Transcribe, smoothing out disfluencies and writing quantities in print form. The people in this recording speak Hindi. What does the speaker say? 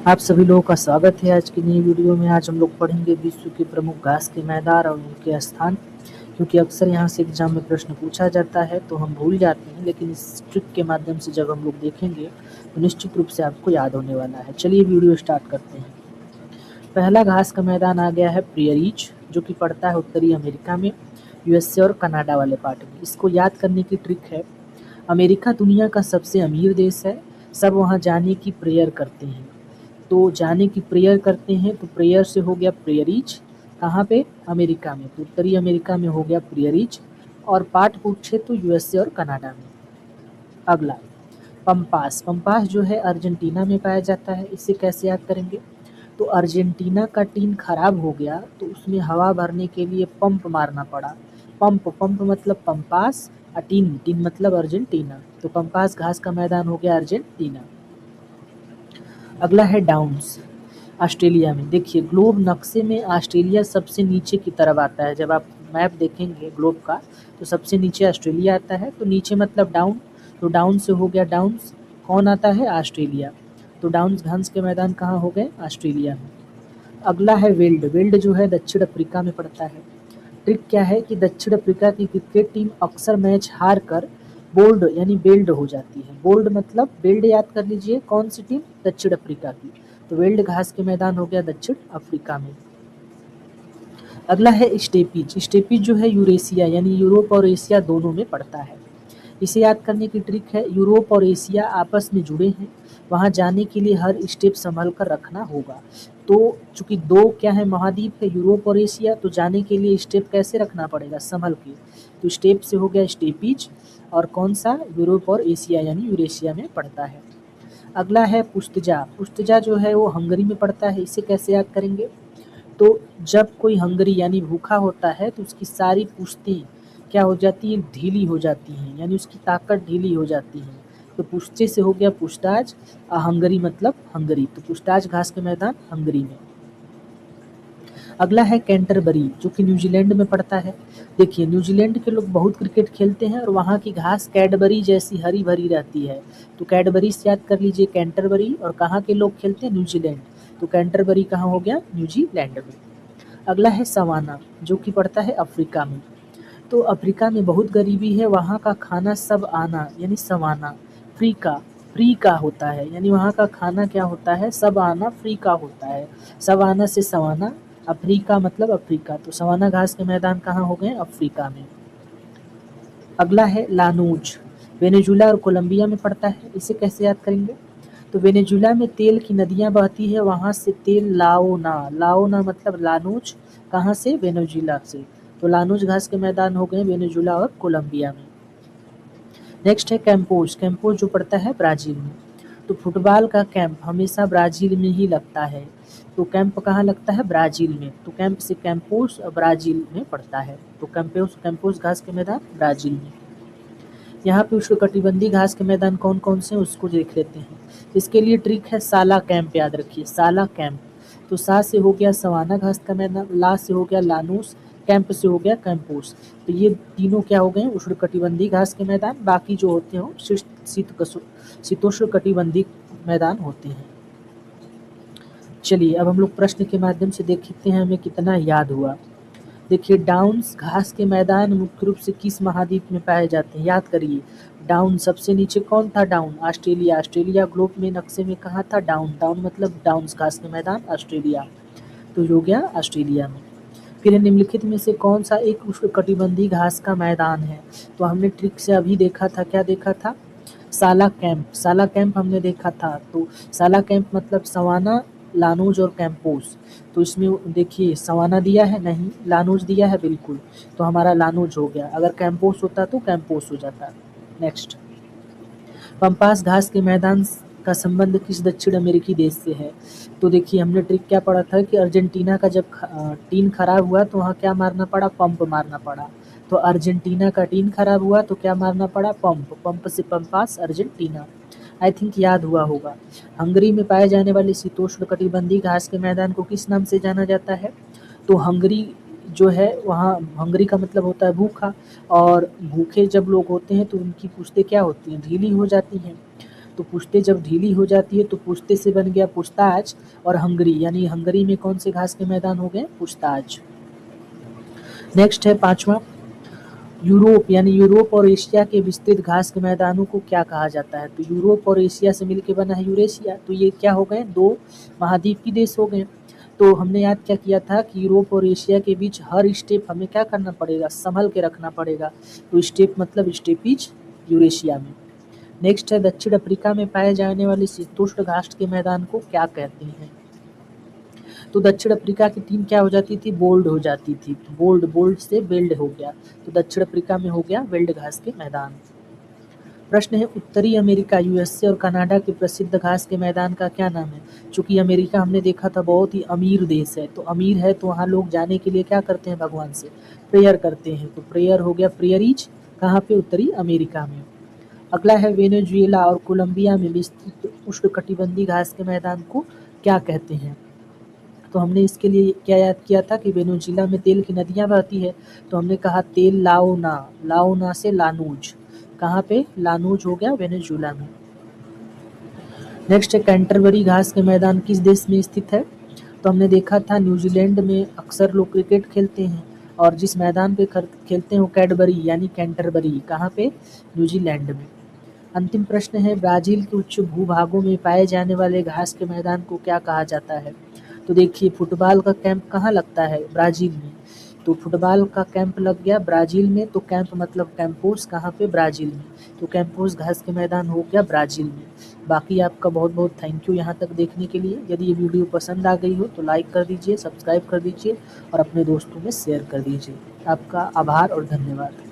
आप सभी लोगों का स्वागत है आज की नई वीडियो में। आज हम लोग पढ़ेंगे विश्व के प्रमुख घास के मैदान और उनके स्थान। क्योंकि अक्सर यहाँ से एग्जाम में प्रश्न पूछा जाता है तो हम भूल जाते हैं, लेकिन इस ट्रिक के माध्यम से जब हम लोग देखेंगे तो निश्चित रूप से आपको याद होने वाला है। चलिए वीडियो स्टार्ट करते हैं। पहला घास का मैदान आ गया है प्रियरीज, जो कि पड़ता है उत्तरी अमेरिका में, यूएसए और कनाडा वाले पार्ट में। इसको याद करने की ट्रिक है, अमेरिका दुनिया का सबसे अमीर देश है, सब वहाँ जाने की प्रेयर करते हैं। तो जाने की प्रेयर करते हैं तो प्रेयर से हो गया प्रेयरीज, कहाँ पे? अमेरिका में। तो उत्तरी अमेरिका में हो गया प्रेयरीज, और पार्ट पूछे तो यूएसए और कनाडा में। अगला पंपास। पंपास जो है अर्जेंटीना में पाया जाता है। इसे कैसे याद करेंगे? तो अर्जेंटीना का टीन खराब हो गया तो उसमें हवा भरने के लिए पंप मारना पड़ा। पंप पंप मतलब पंपास, और टीन टीन मतलब अर्जेंटीना। तो पंपास घास का मैदान हो गया अर्जेंटीना। अगला है डाउन्स, ऑस्ट्रेलिया में। देखिए ग्लोब नक्शे में ऑस्ट्रेलिया सबसे नीचे की तरफ आता है। जब आप मैप देखेंगे ग्लोब का तो सबसे नीचे ऑस्ट्रेलिया आता है। तो नीचे मतलब डाउन, तो डाउन से हो गया डाउन्स, कौन आता है? ऑस्ट्रेलिया। तो डाउन्स घास के मैदान कहाँ हो गए? ऑस्ट्रेलिया में। अगला है वेल्ड। वेल्ड जो है दक्षिण अफ्रीका में पड़ता है। ट्रिक क्या है कि दक्षिण अफ्रीका की क्रिकेट टीम अक्सर मैच हार कर बोल्ड यानी बेल्ड हो जाती है। बोल्ड मतलब बेल्ड, याद कर लीजिए कौन सी टीम? दक्षिण अफ्रीका की। तो वेल्ड घास के मैदान हो गया दक्षिण अफ्रीका में। अगला है स्टेपीज। स्टेपीज जो है यूरेशिया यानी यूरोप और एशिया दोनों में पड़ता है। इसे याद करने की ट्रिक है, यूरोप और एशिया आपस में जुड़े हैं, वहाँ जाने के लिए हर स्टेप संभल कर रखना होगा। तो चूंकि दो क्या है महाद्वीप है, यूरोप और एशिया, तो जाने के लिए स्टेप कैसे रखना पड़ेगा? संभल के। तो स्टेप से हो गया स्टेपीज, और कौन सा? यूरोप और एशिया यानी यूरेशिया में पड़ता है। अगला है पुस्तजा। पुस्तजा जो है वो हंगरी में पड़ता है। इसे कैसे याद करेंगे? तो जब कोई हंगरी यानी भूखा होता है तो उसकी सारी पुश्तें क्या हो जाती है? ढीली हो जाती हैं, यानी उसकी ताकत ढीली हो जाती है। तो पुश्ते से हो गया पुस्ताज, हंगरी मतलब हंगरी। तो पुस्ताज घास के मैदान हंगरी में। अगला है कैंटरबरी, जो कि न्यूजीलैंड में पड़ता है। देखिए न्यूजीलैंड के लोग बहुत क्रिकेट खेलते हैं और वहाँ की घास कैडबरी जैसी हरी भरी रहती है। तो कैडबरी से याद कर लीजिए कैंटरबरी, और कहाँ के लोग खेलते हैं? न्यूजीलैंड। तो कैंटरबरी कहाँ हो गया? न्यूजीलैंड में। अगला है सवाना, जो कि पड़ता है अफ्रीका में। तो अफ्रीका में बहुत गरीबी है, वहाँ का खाना सब आना यानी सवाना फ्री का होता है, यानी वहाँ का खाना क्या होता है? सब आना फ्री का होता है। सब आना से सवाना, अफ्रीका मतलब अफ्रीका। तो सवाना घास के मैदान कहाँ हो गए? अफ्रीका में। अगला है लानूज, वेनेजुला और कोलंबिया में पड़ता है। इसे कैसे याद करेंगे? तो वेनेजुला में तेल की नदियाँ बहती है, वहाँ से तेल लाओना, लाओना मतलब लानूज, कहाँ से? वेनेजुला से। तो लानूज घास के मैदान हो गए वेनेजुला और कोलंबिया में। नेक्स्ट है कैंपोज। कैंपोज जो पड़ता है ब्राज़ील में। तो फुटबॉल का कैंप हमेशा ब्राज़ील में ही लगता है। तो कैंप कहाँ लगता है? ब्राज़ील में। तो कैंप से कैंपोज ब्राज़ील में पड़ता है। तो कैंपोज कैंपोज घास के मैदान ब्राज़ील में। यहाँ पे उष्णकटिबंधीय घास के मैदान कौन कौन से हैं उसको देख लेते हैं। इसके लिए ट्रिक है साला कैंप, याद रखिए साला कैंप। तो सा से हो गया सवाना घास का मैदान, ला से हो गया लानूस, कैंप से हो गया कैंपोस। तो ये तीनों क्या हो गए? उष्णकटिबंधीय घास के मैदान। बाकी जो होते हैं शीतोष्ण कटिबंधीय मैदान होते हैं। चलिए अब हम लोग प्रश्न के माध्यम से देखते हैं हमें कितना याद हुआ। देखिए डाउन्स घास के मैदान मुख्य रूप से किस महाद्वीप में पाए जाते हैं? याद करिए। डाउन सबसे नीचे कौन था? Down Australia. ऑस्ट्रेलिया ग्लोब में नक्शे में कहाँ था? डाउन। डाउन मतलब डाउन्स घास के मैदान ऑस्ट्रेलिया। तो हो गया ऑस्ट्रेलिया में। फिर निम्नलिखित में से कौन सा एक उष्णकटिबंधीय घास का मैदान है? तो हमने ट्रिक से अभी देखा था, क्या देखा था? साला कैंप। साला कैंप हमने देखा था। तो साला कैंप मतलब सवाना, लानूज और कैंपोस। तो इसमें देखिए सवाना दिया है नहीं, लानूज दिया है बिल्कुल। तो हमारा लानूज हो गया। अगर कैंपोस होता तो कैंपोस हो जाता। नेक्स्ट, पंपास घास के मैदान का संबंध किस दक्षिण अमेरिकी देश से है? तो देखिए हमने ट्रिक क्या पढ़ा था कि अर्जेंटीना का जब टीन खराब हुआ तो वहाँ क्या मारना पड़ा? पंप मारना पड़ा। तो अर्जेंटीना का टीन खराब हुआ तो क्या मारना पड़ा? पंप। पंप से पंपास अर्जेंटीना। आई थिंक याद हुआ होगा। हंगरी में पाए जाने वाले शीतोष्ण कटिबंधीय घास के मैदान को किस नाम से जाना जाता है? तो हंगरी जो है, वहाँ हंगरी का मतलब होता है भूखा, और भूखे जब लोग होते हैं तो उनकी पुश्तें क्या होती हैं? ढीली हो जाती हैं। तो पुश्ते जब ढीली हो जाती है तो पुश्ते से बन गया पुछताछ, और हंगरी यानी हंगरी में कौन से घास के मैदान हो गए? पूछताछ। नेक्स्ट है 5वां, यूरोप यानी यूरोप और एशिया के विस्तृत घास के मैदानों को क्या कहा जाता है? तो यूरोप और एशिया से मिलकर बना है यूरेशिया। तो ये क्या हो गए? 2 महाद्वीप की देश हो गए। तो हमने याद क्या किया था कि यूरोप और एशिया के बीच हर स्टेप हमें क्या करना पड़ेगा? संभल के रखना पड़ेगा। तो स्टेप मतलब स्टेपीज यूरेशिया में। नेक्स्ट है दक्षिण अफ्रीका में पाए जाने वाले शीतोष्ण घास के मैदान को क्या कहते हैं? तो दक्षिण अफ्रीका की टीम क्या हो जाती थी? बोल्ड हो जाती थी। बोल्ड से बेल्ड हो गया, तो दक्षिण अफ्रीका में हो गया बेल्ड घास के मैदान। प्रश्न है उत्तरी अमेरिका, यूएसए और कनाडा के प्रसिद्ध घास के मैदान का क्या नाम है? चूंकि अमेरिका हमने देखा था बहुत ही अमीर देश है, तो अमीर है तो वहाँ लोग जाने के लिए क्या करते हैं? भगवान से प्रेयर करते हैं। तो प्रेयर हो गया प्रेयरीज, कहाँ पे? उत्तरी अमेरिका में। अगला है वेनेजुएला और कोलंबिया में विस्तृत उष्णकटिबंधीय घास के मैदान को क्या कहते हैं? तो हमने इसके लिए क्या याद किया था कि वेनेजुएला में तेल की नदियां बहती है, तो हमने कहा तेल लाओना, लाओना से लानूज, कहाँ पे? लानूज हो गया वेनेजुएला में। नेक्स्ट है कैंटरबरी घास के मैदान किस देश में स्थित है? तो हमने देखा था न्यूजीलैंड में अक्सर लोग क्रिकेट खेलते हैं, और जिस मैदान पे खेलते हैं वो कैडबरी यानी कैंटरबरी, कहाँ पे? न्यूजीलैंड में। अंतिम प्रश्न है ब्राजील के उच्च भूभागों में पाए जाने वाले घास के मैदान को क्या कहा जाता है? तो देखिए फुटबॉल का कैंप कहाँ लगता है? ब्राजील में। तो फुटबॉल का कैंप लग गया ब्राजील में, तो कैंप मतलब कैंपोस, कहाँ पे? ब्राजील में। तो कैंपोस घास के मैदान हो गया ब्राजील में। बाकी आपका बहुत बहुत थैंक यू यहाँ तक देखने के लिए। यदि ये वीडियो पसंद आ गई हो तो लाइक कर दीजिए, सब्सक्राइब कर दीजिए और अपने दोस्तों में शेयर कर दीजिए। आपका आभार और धन्यवाद।